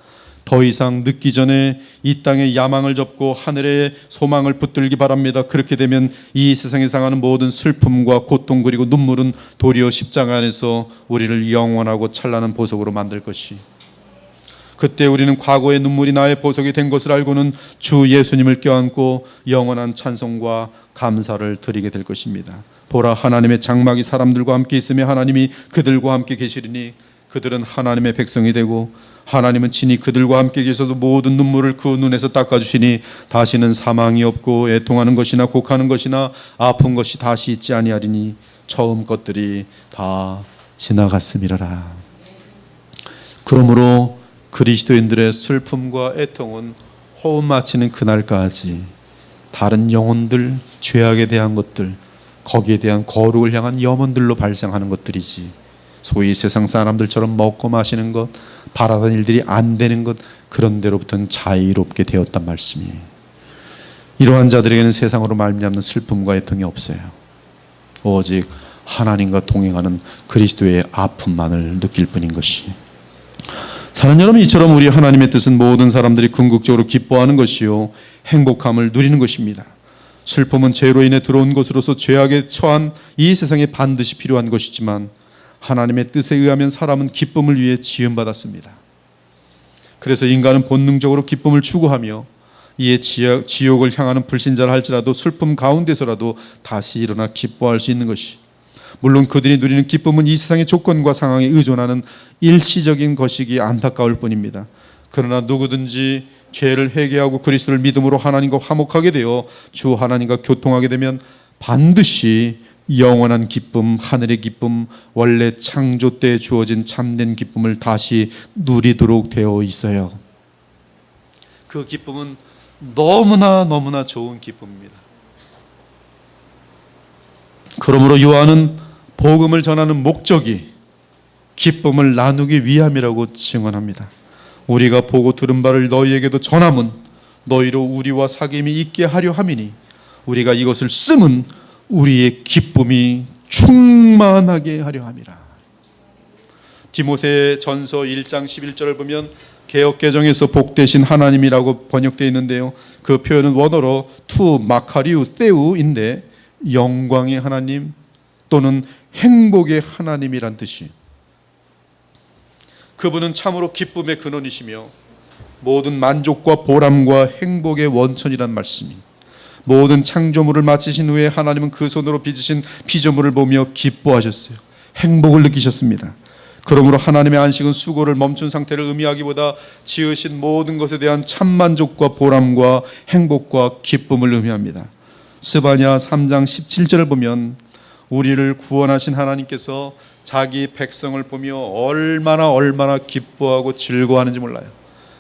더 이상 늦기 전에 이 땅에 야망을 접고 하늘의 소망을 붙들기 바랍니다. 그렇게 되면 이 세상에 당하는 모든 슬픔과 고통 그리고 눈물은 도리어 십자가 안에서 우리를 영원하고 찬란한 보석으로 만들 것이. 그때 우리는 과거의 눈물이 나의 보석이 된 것을 알고는 주 예수님을 껴안고 영원한 찬송과 감사를 드리게 될 것입니다. 보라, 하나님의 장막이 사람들과 함께 있으며 하나님이 그들과 함께 계시리니 그들은 하나님의 백성이 되고 하나님은 친히 그들과 함께 계셔도 모든 눈물을 그 눈에서 닦아주시니 다시는 사망이 없고 애통하는 것이나 곡하는 것이나 아픈 것이 다시 있지 아니하리니 처음 것들이 다 지나갔음이라라. 그러므로 그리스도인들의 슬픔과 애통은 호흡 마치는 그날까지 다른 영혼들, 죄악에 대한 것들, 거기에 대한 거룩을 향한 염원들로 발생하는 것들이지, 소위 세상 사람들처럼 먹고 마시는 것, 바라던 일들이 안 되는 것, 그런 데로부터는 자유롭게 되었단 말씀이에요. 이러한 자들에게는 세상으로 말미암는 슬픔과 애통이 없어요. 오직 하나님과 동행하는 그리스도의 아픔만을 느낄 뿐인 것이. 사랑하는 여러분, 이처럼 우리 하나님의 뜻은 모든 사람들이 궁극적으로 기뻐하는 것이요 행복함을 누리는 것입니다. 슬픔은 죄로 인해 들어온 것으로서 죄악에 처한 이 세상에 반드시 필요한 것이지만 하나님의 뜻에 의하면 사람은 기쁨을 위해 지음받았습니다. 그래서 인간은 본능적으로 기쁨을 추구하며 이에 지옥을 향하는 불신자라 할지라도 슬픔 가운데서라도 다시 일어나 기뻐할 수 있는 것이, 물론 그들이 누리는 기쁨은 이 세상의 조건과 상황에 의존하는 일시적인 것이기 안타까울 뿐입니다. 그러나 누구든지 죄를 회개하고 그리스도를 믿음으로 하나님과 화목하게 되어 주 하나님과 교통하게 되면 반드시 영원한 기쁨, 하늘의 기쁨, 원래 창조 때 주어진 참된 기쁨을 다시 누리도록 되어 있어요. 그 기쁨은 너무나 좋은 기쁨입니다. 그러므로 요한은 복음을 전하는 목적이 기쁨을 나누기 위함이라고 증언합니다. 우리가 보고 들은 바를 너희에게도 전함은 너희로 우리와 사귐이 있게 하려 함이니 우리가 이것을 쓰면 우리의 기쁨이 충만하게 하려 함이라. 디모데 전서 1장 11절을 보면 개역개정에서 복되신 하나님이라고 번역되어 있는데요, 그 표현은 원어로 투 마카리우 세우인데 영광의 하나님 또는 행복의 하나님이란 뜻이, 그분은 참으로 기쁨의 근원이시며 모든 만족과 보람과 행복의 원천이란 말씀이, 모든 창조물을 마치신 후에 하나님은 그 손으로 빚으신 피조물을 보며 기뻐하셨어요. 행복을 느끼셨습니다. 그러므로 하나님의 안식은 수고를 멈춘 상태를 의미하기보다 지으신 모든 것에 대한 참만족과 보람과 행복과 기쁨을 의미합니다. 스바냐 3장 17절을 보면 우리를 구원하신 하나님께서 자기 백성을 보며 얼마나 기뻐하고 즐거워하는지 몰라요.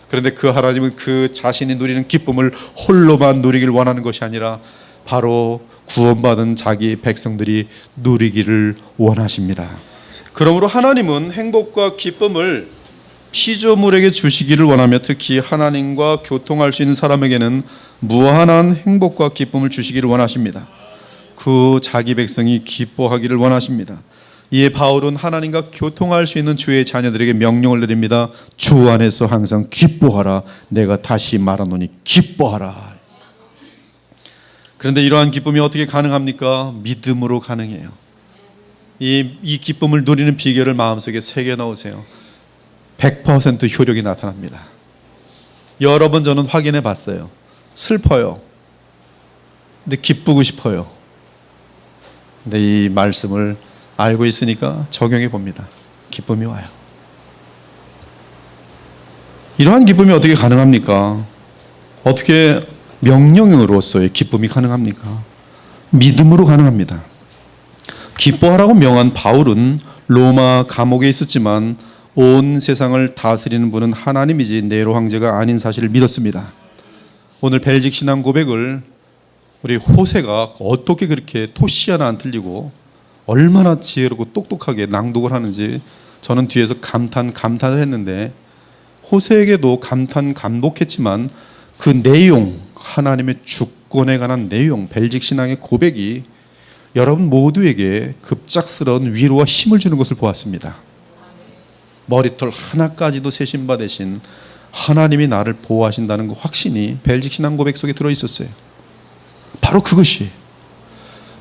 그런데 그 하나님은 그 자신이 누리는 기쁨을 홀로만 누리길 원하는 것이 아니라 바로 구원받은 자기 백성들이 누리기를 원하십니다. 그러므로 하나님은 행복과 기쁨을 피조물에게 주시기를 원하며 특히 하나님과 교통할 수 있는 사람에게는 무한한 행복과 기쁨을 주시기를 원하십니다. 그 자기 백성이 기뻐하기를 원하십니다. 이에 바울은 하나님과 교통할 수 있는 주의 자녀들에게 명령을 내립니다. 주 안에서 항상 기뻐하라. 내가 다시 말하노니 기뻐하라. 그런데 이러한 기쁨이 어떻게 가능합니까? 믿음으로 가능해요. 이 기쁨을 누리는 비결을 마음속에 새겨 넣으세요. 100% 효력이 나타납니다. 여러 번 저는 확인해 봤어요. 슬퍼요. 근데 기쁘고 싶어요. 근데 이 말씀을 알고 있으니까 적용해 봅니다. 기쁨이 와요. 이러한 기쁨이 어떻게 가능합니까? 어떻게 명령으로서의 기쁨이 가능합니까? 믿음으로 가능합니다. 기뻐하라고 명한 바울은 로마 감옥에 있었지만 온 세상을 다스리는 분은 하나님이지 네로 황제가 아닌 사실을 믿었습니다. 오늘 벨직 신앙 고백을 우리 호세가 어떻게 그렇게 토시 하나 안 틀리고 얼마나 지혜롭고 똑똑하게 낭독을 하는지 저는 뒤에서 감탄을 했는데, 호세에게도 감독했지만 그 내용, 하나님의 주권에 관한 내용, 벨직 신앙의 고백이 여러분 모두에게 급작스러운 위로와 힘을 주는 것을 보았습니다. 머리털 하나까지도 세신 바 되신 하나님이 나를 보호하신다는 그 확신이 벨직 신앙 고백 속에 들어있었어요. 바로 그것이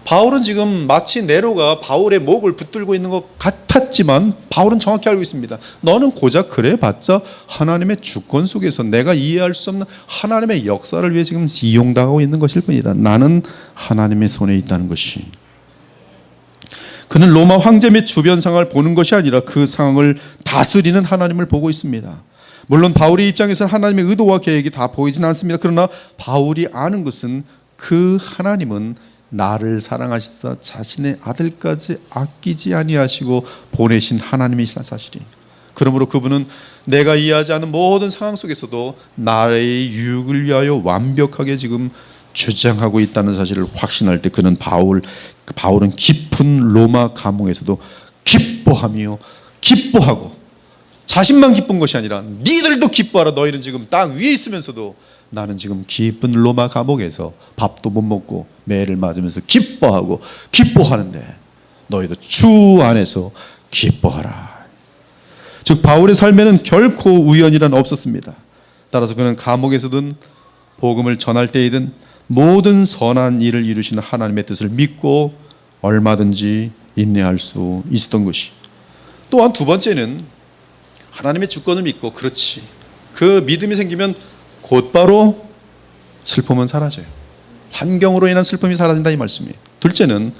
바울은 지금 마치 네로가 바울의 목을 붙들고 있는 것 같았지만 바울은 정확히 알고 있습니다. 너는 고작 그래봤자 하나님의 주권 속에서 내가 이해할 수 없는 하나님의 역사를 위해 지금 이용당하고 있는 것일 뿐이다. 나는 하나님의 손에 있다는 것이. 그는 로마 황제 및 주변 상황을 보는 것이 아니라 그 상황을 다스리는 하나님을 보고 있습니다. 물론 바울의 입장에서는 하나님의 의도와 계획이 다 보이진 않습니다. 그러나 바울이 아는 것은 그 하나님은 나를 사랑하시사 자신의 아들까지 아끼지 아니하시고 보내신 하나님이시라는 사실이. 그러므로 그분은 내가 이해하지 않는 모든 상황 속에서도 나의 유익을 위하여 완벽하게 지금 주장하고 있다는 사실을 확신할 때 그는 바울은 깊은 로마 감옥에서도 기뻐하고 자신만 기쁜 것이 아니라 니들도 기뻐하라. 너희는 지금 땅 위에 있으면서도 나는 지금 깊은 로마 감옥에서 밥도 못 먹고 매를 맞으면서 기뻐하는데 너희도 주 안에서 기뻐하라. 즉 바울의 삶에는 결코 우연이란 없었습니다. 따라서 그는 감옥에서든 복음을 전할 때이든 모든 선한 일을 이루시는 하나님의 뜻을 믿고 얼마든지 인내할 수 있었던 것이. 또한 두 번째는 하나님의 주권을 믿고, 그렇지, 그 믿음이 생기면 곧바로 슬픔은 사라져요. 환경으로 인한 슬픔이 사라진다 이 말씀이에요. 둘째는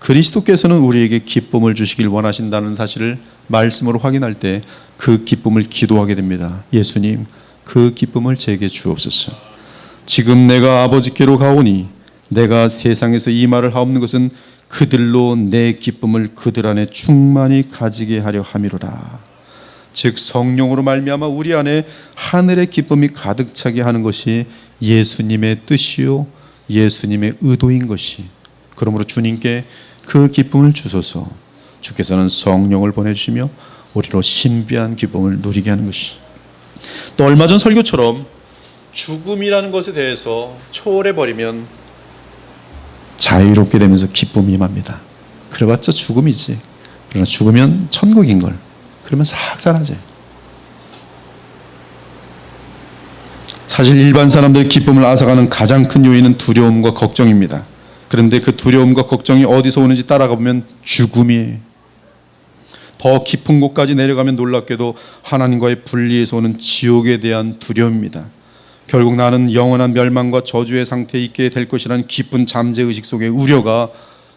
그리스도께서는 우리에게 기쁨을 주시길 원하신다는 사실을 말씀으로 확인할 때 그 기쁨을 기도하게 됩니다. 예수님, 그 기쁨을 제게 주옵소서. 지금 내가 아버지께로 가오니 내가 세상에서 이 말을 하옵는 것은 그들로 내 기쁨을 그들 안에 충만히 가지게 하려 함이로라. 즉 성령으로 말미암아 우리 안에 하늘의 기쁨이 가득 차게 하는 것이 예수님의 뜻이요 예수님의 의도인 것이. 그러므로 주님께 그 기쁨을 주소서. 주께서는 성령을 보내주시며 우리로 신비한 기쁨을 누리게 하는 것이. 또 얼마 전 설교처럼 죽음이라는 것에 대해서 초월해버리면 자유롭게 되면서 기쁨이 임합니다. 그래봤자 죽음이지. 그러나 죽으면 천국인걸. 그러면 싹 사라져요. 사실 일반 사람들의 기쁨을 앗아가는 가장 큰 요인은 두려움과 걱정입니다. 그런데 그 두려움과 걱정이 어디서 오는지 따라가 보면 죽음이에요. 더 깊은 곳까지 내려가면 놀랍게도 하나님과의 분리에서 오는 지옥에 대한 두려움입니다. 결국 나는 영원한 멸망과 저주의 상태에 있게 될 것이라는 깊은 잠재의식 속의 우려가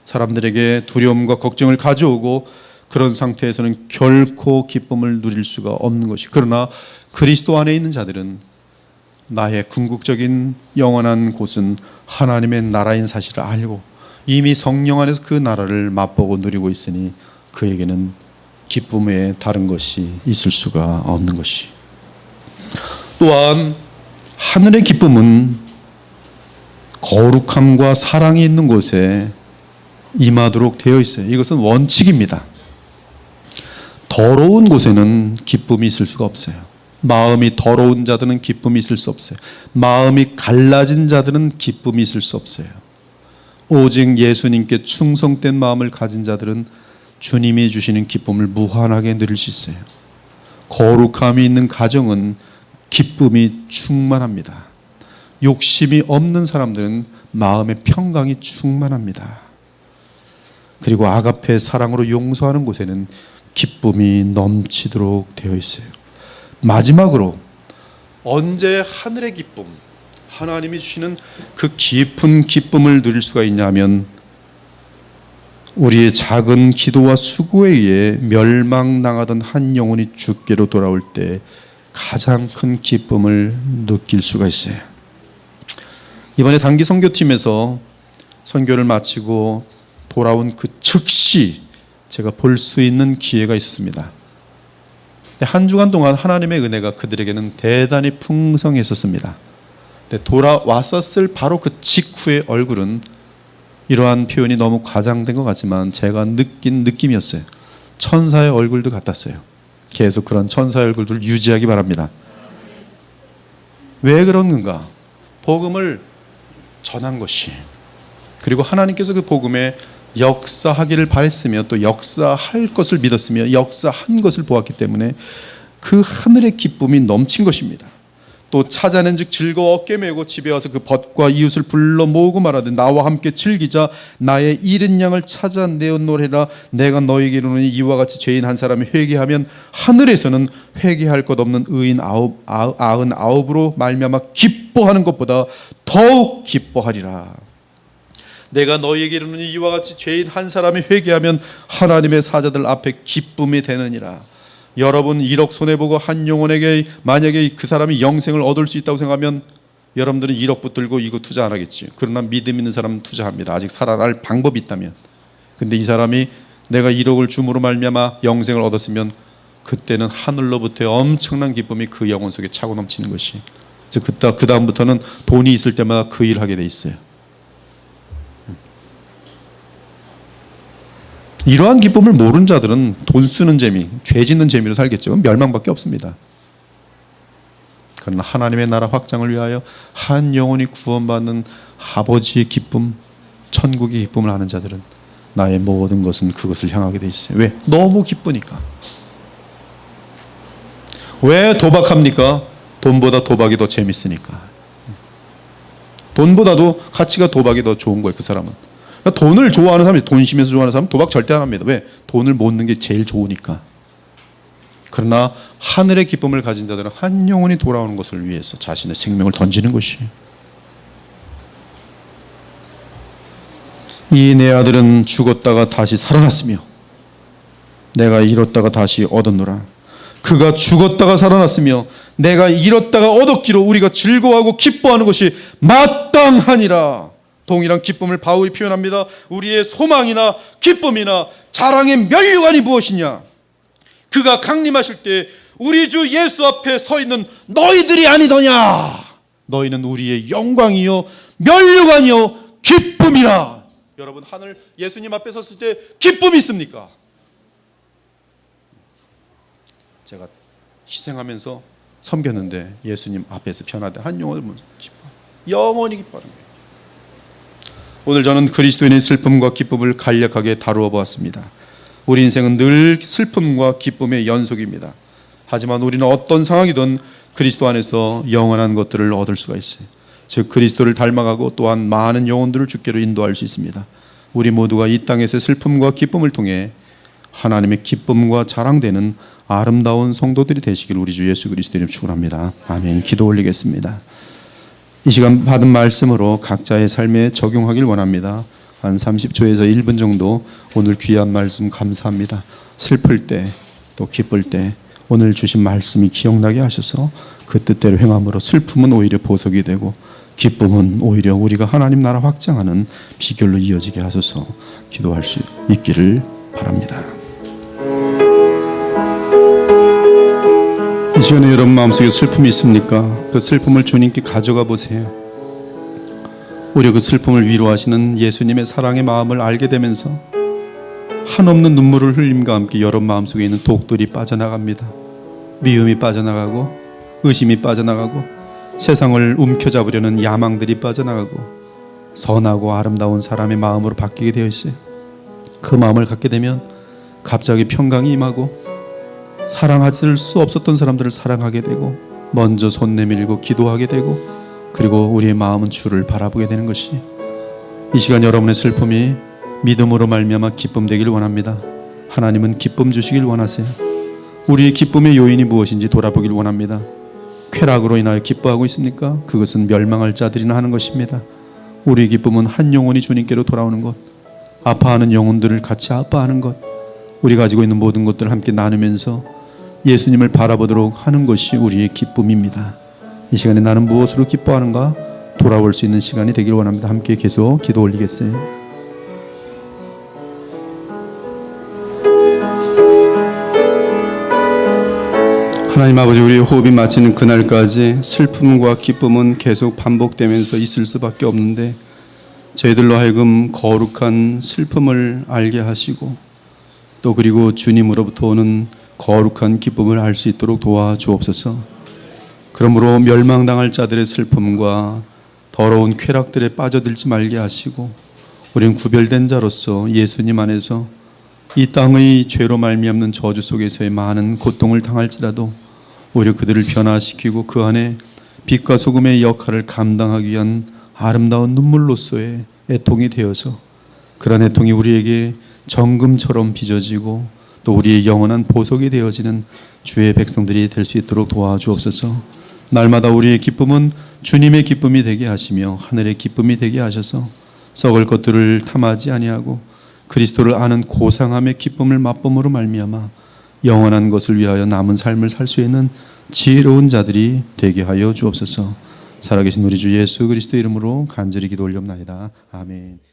사람들에게 두려움과 걱정을 가져오고 그런 상태에서는 결코 기쁨을 누릴 수가 없는 것이. 그러나 그리스도 안에 있는 자들은 나의 궁극적인 영원한 곳은 하나님의 나라인 사실을 알고 이미 성령 안에서 그 나라를 맛보고 누리고 있으니 그에게는 기쁨 외에 다른 것이 있을 수가 없는 것이. 또한 하늘의 기쁨은 거룩함과 사랑이 있는 곳에 임하도록 되어 있어요. 이것은 원칙입니다. 더러운 곳에는 기쁨이 있을 수가 없어요. 마음이 더러운 자들은 기쁨이 있을 수 없어요. 마음이 갈라진 자들은 기쁨이 있을 수 없어요. 오직 예수님께 충성된 마음을 가진 자들은 주님이 주시는 기쁨을 무한하게 누릴 수 있어요. 거룩함이 있는 가정은 기쁨이 충만합니다. 욕심이 없는 사람들은 마음의 평강이 충만합니다. 그리고 아가페 사랑으로 용서하는 곳에는 기쁨이 넘치도록 되어 있어요. 마지막으로 언제 하늘의 기쁨, 하나님이 주시는 그 깊은 기쁨을 누릴 수가 있냐면 우리의 작은 기도와 수고에 의해 멸망당하던 한 영혼이 주께로 돌아올 때 가장 큰 기쁨을 느낄 수가 있어요. 이번에 단기 선교팀에서 선교를 마치고 돌아온 그 즉시 제가 볼 수 있는 기회가 있었습니다. 한 주간 동안 하나님의 은혜가 그들에게는 대단히 풍성했었습니다. 돌아왔었을 바로 그 직후의 얼굴은 이러한 표현이 너무 과장된 것 같지만 제가 느낀 느낌이었어요. 천사의 얼굴도 같았어요. 계속 그런 천사의 얼굴들을 유지하기 바랍니다. 왜 그런가? 복음을 전한 것이, 그리고 하나님께서 그 복음에 역사하기를 바랬으며 또 역사할 것을 믿었으며 역사한 것을 보았기 때문에 그 하늘의 기쁨이 넘친 것입니다. 또 찾아낸즉 즐거워 어깨 메고 집에 와서 그 벗과 이웃을 불러 모으고 말하되 나와 함께 즐기자. 나의 잃은 양을 찾아내었노래라. 내가 너에게 이르노니 이와 같이 죄인 한 사람이 회개하면 하늘에서는 회개할 것 없는 의인 99으로 말미암아 기뻐하는 것보다 더욱 기뻐하리라. 내가 너희에게 이르노니 이와 같이 죄인 한 사람이 회개하면 하나님의 사자들 앞에 기쁨이 되느니라. 여러분 1억 손해보고 한 영혼에게 만약에 그 사람이 영생을 얻을 수 있다고 생각하면 여러분들은 1억 붙들고 이거 투자 안 하겠지. 그러나 믿음 있는 사람은 투자합니다. 아직 살아날 방법이 있다면. 근데 이 사람이 내가 1억을 줌으로 말미암아 영생을 얻었으면 그때는 하늘로부터의 엄청난 기쁨이 그 영혼 속에 차고 넘치는 것이. 그래서 그 다음부터는 돈이 있을 때마다 그 일을 하게 돼 있어요. 이러한 기쁨을 모르는 자들은 돈 쓰는 재미, 죄 짓는 재미로 살겠죠. 멸망밖에 없습니다. 그러나 하나님의 나라 확장을 위하여 한 영혼이 구원받는 아버지의 기쁨, 천국의 기쁨을 아는 자들은 나의 모든 것은 그것을 향하게 돼 있어요. 왜? 너무 기쁘니까. 왜 도박합니까? 돈보다 도박이 더 재밌으니까. 돈보다도 가치가 도박이 더 좋은 거예요. 그 사람은. 그러니까 돈을 좋아하는 사람이, 돈 쉬면서 좋아하는 사람은 도박 절대 안 합니다. 왜? 돈을 못 넣는 게 제일 좋으니까. 그러나 하늘의 기쁨을 가진 자들은 한 영혼이 돌아오는 것을 위해서 자신의 생명을 던지는 것이에요. 이 내 아들은 죽었다가 다시 살아났으며 내가 잃었다가 다시 얻었노라. 그가 죽었다가 살아났으며 내가 잃었다가 얻었기로 우리가 즐거워하고 기뻐하는 것이 마땅하니라. 동일한 기쁨을 바울이 표현합니다. 우리의 소망이나 기쁨이나 자랑의 면류관이 무엇이냐? 그가 강림하실 때 우리 주 예수 앞에 서 있는 너희들이 아니더냐? 너희는 우리의 영광이요 면류관이요 기쁨이라. 여러분, 하늘 예수님 앞에 섰을 때 기쁨이 있습니까? 제가 희생하면서 섬겼는데 예수님 앞에서 편하되 한 영혼을 보면서 기뻐, 영원히 기뻐하는 거예요. 오늘 저는 그리스도인의 슬픔과 기쁨을 간략하게 다루어 보았습니다. 우리 인생은 늘 슬픔과 기쁨의 연속입니다. 하지만 우리는 어떤 상황이든 그리스도 안에서 영원한 것들을 얻을 수가 있어요. 즉 그리스도를 닮아가고 또한 많은 영혼들을 주께로 인도할 수 있습니다. 우리 모두가 이 땅에서의 슬픔과 기쁨을 통해 하나님의 기쁨과 자랑되는 아름다운 성도들이 되시길 우리 주 예수 그리스도 이름 축원합니다. 아멘. 기도 올리겠습니다. 이 시간 받은 말씀으로 각자의 삶에 적용하길 원합니다. 한 30초에서 1분 정도 오늘 귀한 말씀 감사합니다. 슬플 때 또 기쁠 때 오늘 주신 말씀이 기억나게 하셔서 그 뜻대로 행함으로 슬픔은 오히려 보석이 되고 기쁨은 오히려 우리가 하나님 나라 확장하는 비결로 이어지게 하소서. 기도할 수 있기를 바랍니다. 이 시간에 여러분 마음속에 슬픔이 있습니까? 그 슬픔을 주님께 가져가 보세요. 오히려 그 슬픔을 위로하시는 예수님의 사랑의 마음을 알게 되면서 한없는 눈물을 흘림과 함께 여러분 마음속에 있는 독들이 빠져나갑니다. 미움이 빠져나가고 의심이 빠져나가고 세상을 움켜잡으려는 야망들이 빠져나가고 선하고 아름다운 사람의 마음으로 바뀌게 되어 있어요. 그 마음을 갖게 되면 갑자기 평강이 임하고 사랑할 수 없었던 사람들을 사랑하게 되고 먼저 손 내밀고 기도하게 되고 그리고 우리의 마음은 주를 바라보게 되는 것이 이 시간 여러분의 슬픔이 믿음으로 말미암아 기쁨 되길 원합니다. 하나님은 기쁨 주시길 원하세요. 우리의 기쁨의 요인이 무엇인지 돌아보길 원합니다. 쾌락으로 인하여 기뻐하고 있습니까? 그것은 멸망할 자들이나 하는 것입니다. 우리의 기쁨은 한 영혼이 주님께로 돌아오는 것, 아파하는 영혼들을 같이 아파하는 것, 우리 가지고 있는 모든 것들을 함께 나누면서 예수님을 바라보도록 하는 것이 우리의 기쁨입니다. 이 시간에 나는 무엇으로 기뻐하는가 돌아올 수 있는 시간이 되길 원합니다. 함께 계속 기도 올리겠어요. 하나님 아버지, 우리의 호흡이 마치는 그날까지 슬픔과 기쁨은 계속 반복되면서 있을 수밖에 없는데 저희들로 하여금 거룩한 슬픔을 알게 하시고 또 그리고 주님으로부터 오는 거룩한 기쁨을 알 수 있도록 도와주옵소서. 그러므로 멸망당할 자들의 슬픔과 더러운 쾌락들에 빠져들지 말게 하시고 우리는 구별된 자로서 예수님 안에서 이 땅의 죄로 말미암는 저주 속에서의 많은 고통을 당할지라도 오히려 그들을 변화시키고 그 안에 빛과 소금의 역할을 감당하기 위한 아름다운 눈물로서의 애통이 되어서 그런 애통이 우리에게 정금처럼 빚어지고 또 우리의 영원한 보석이 되어지는 주의 백성들이 될 수 있도록 도와주옵소서. 날마다 우리의 기쁨은 주님의 기쁨이 되게 하시며 하늘의 기쁨이 되게 하셔서 썩을 것들을 탐하지 아니하고 그리스도를 아는 고상함의 기쁨을 맛봄으로 말미암아 영원한 것을 위하여 남은 삶을 살 수 있는 지혜로운 자들이 되게 하여 주옵소서. 살아계신 우리 주 예수 그리스도 이름으로 간절히 기도 올려옵나이다. 아멘.